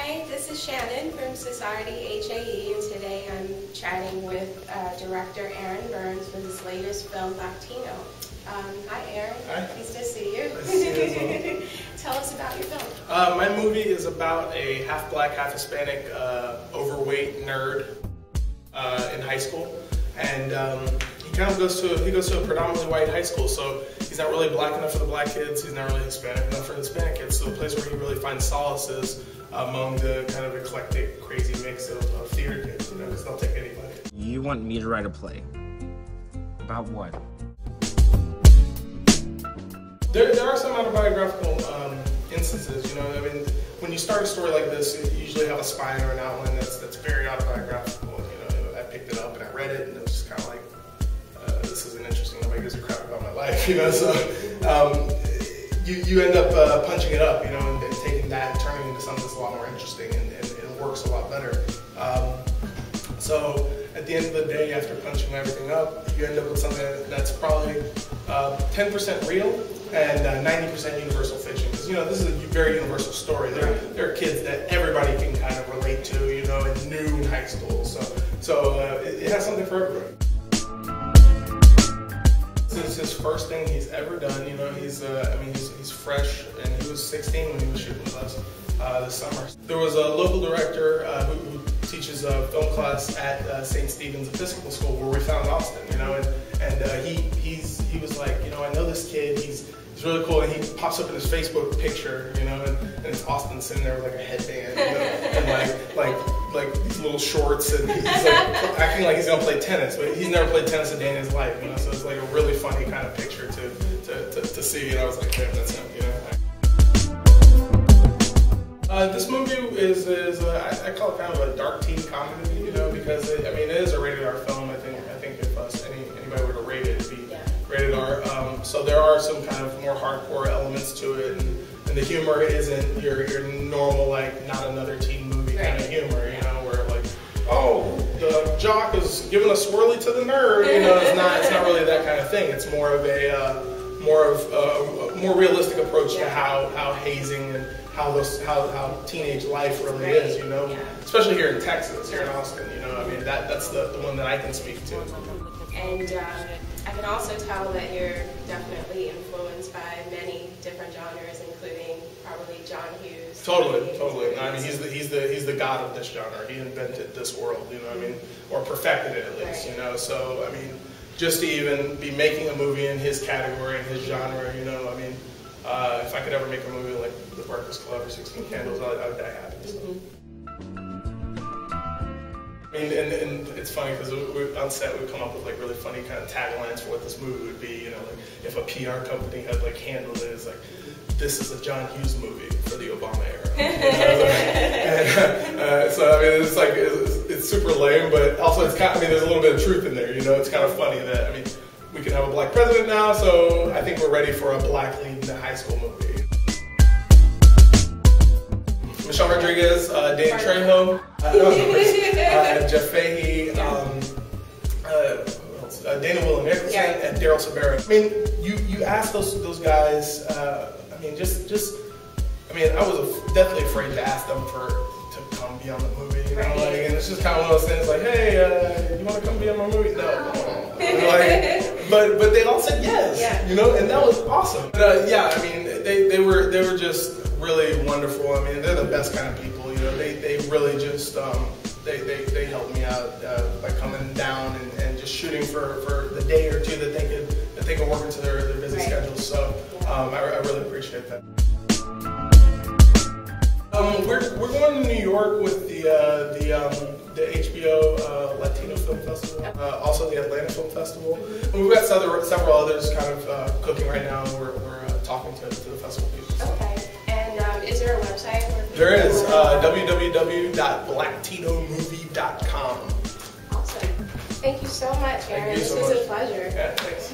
Hi, this is Shannon from Society SHAE, and today I'm chatting with director Aaron Burns for his latest film, Blacktino. Hi, Aaron. Hi. Nice to see you. Nice to see you as well. Tell us about your film. My movie is about a half black, half Hispanic, overweight nerd in high school, and he kind of goes to a predominantly white high school, so he's not really black enough for the black kids, he's not really Hispanic enough for the Hispanic kids, so the place where he really finds solace is among the kind of eclectic, crazy mix of theater kids, you know, because they'll take anybody. You want me to write a play? About what? There are some autobiographical instances, you know. I mean, when you start a story like this, you usually have a spine or an outline that's very autobiographical. You know, I picked it up and I read it, and it was just kind of like, this isn't interesting. Nobody gives a crap about my life, you know. So you end up punching it up, you know, and taking that and turning it into something that's a lot more interesting, and it works a lot better. So at the end of the day, after punching everything up, you end up with something that's probably 10% real and 90% universal fiction. Because, you know, this is a very universal story. There are kids that everybody can kind of relate to, you know, and new in high school. So it has something for everybody. This is his first thing he's ever done. You know, he's fresh, and he was 16 when he was shooting with us this summer. There was a local director who teaches a film class at St. Stephen's Episcopal School, where we found Austin, you know, and he was like, you know, I know this kid, he's really cool, and he pops up in his Facebook picture, you know, and it's Austin sitting there with like a headband, you know, and like these little shorts, and he's like acting like he's gonna play tennis, but he's never played tennis a day in his life, you know, so it's like a really funny kind of picture to see, and I was like, damn, that's him, you know. This movie is I call it kind of a dark teen comedy, you know, because it is a rated R film. I think if anybody were to rate it, it'd be rated R. So there are some kind of more hardcore elements to it, and the humor isn't your normal, like, not another teen movie kind of humor, you know, where like, oh, the jock is giving a swirly to the nerd, you know. It's not really that kind of thing. It's more of a more realistic approach to how hazing and how teenage life really is, you know, especially here in Texas, here in Austin, you know. I mean, that's the one that I can speak to. And I can also tell that you're definitely influenced by many different genres, including probably John Hughes. Totally. I mean, he's the god of this genre. He invented this world, you know. I mean, or perfected it at least, you know. So I mean, just to even be making a movie in his category, in his genre, you know, I mean, if I could ever make a movie like The Breakfast Club or 16 Candles, I would die happy. So. I mean, and it's funny because on set we come up with like really funny kind of taglines for what this movie would be. You know, like if a PR company had like handled it, it's like, this is a John Hughes movie for the Obama era. You know? So I mean, it's like it's super lame, but also it's kind of, I mean, there's a little bit of truth in there. You know, it's kind of funny that, I mean, we can have a black president now, so I think we're ready for a black lead in a high school movie. Michelle Rodriguez, Dan Trejo, Jeff Fahey, Dana William-Nicholson, and Daryl Sabera. I mean, you ask those guys. I mean, I mean, I was definitely afraid to ask them to come be on the movie. You know, like, and it's just kind of one of those things like, hey, you want to come be on my movie? No. Like, but they all said yes. You know, and that was awesome. But, yeah, I mean, they were just really wonderful. I mean, they're the best kind of people. You know, they really just they helped me out by coming down and just shooting for the day or two that they could work into their busy schedules. So I really appreciate that. We're going to New York with the HBO Latino Film Festival, also the Atlanta Film Festival. And we've got several others kind of cooking right now. We're talking to the festival people. So. Okay. And is there a website? There is, www.blacktinomovie.com. Awesome. Thank you so much, Aaron. This was a pleasure. Yeah, thanks.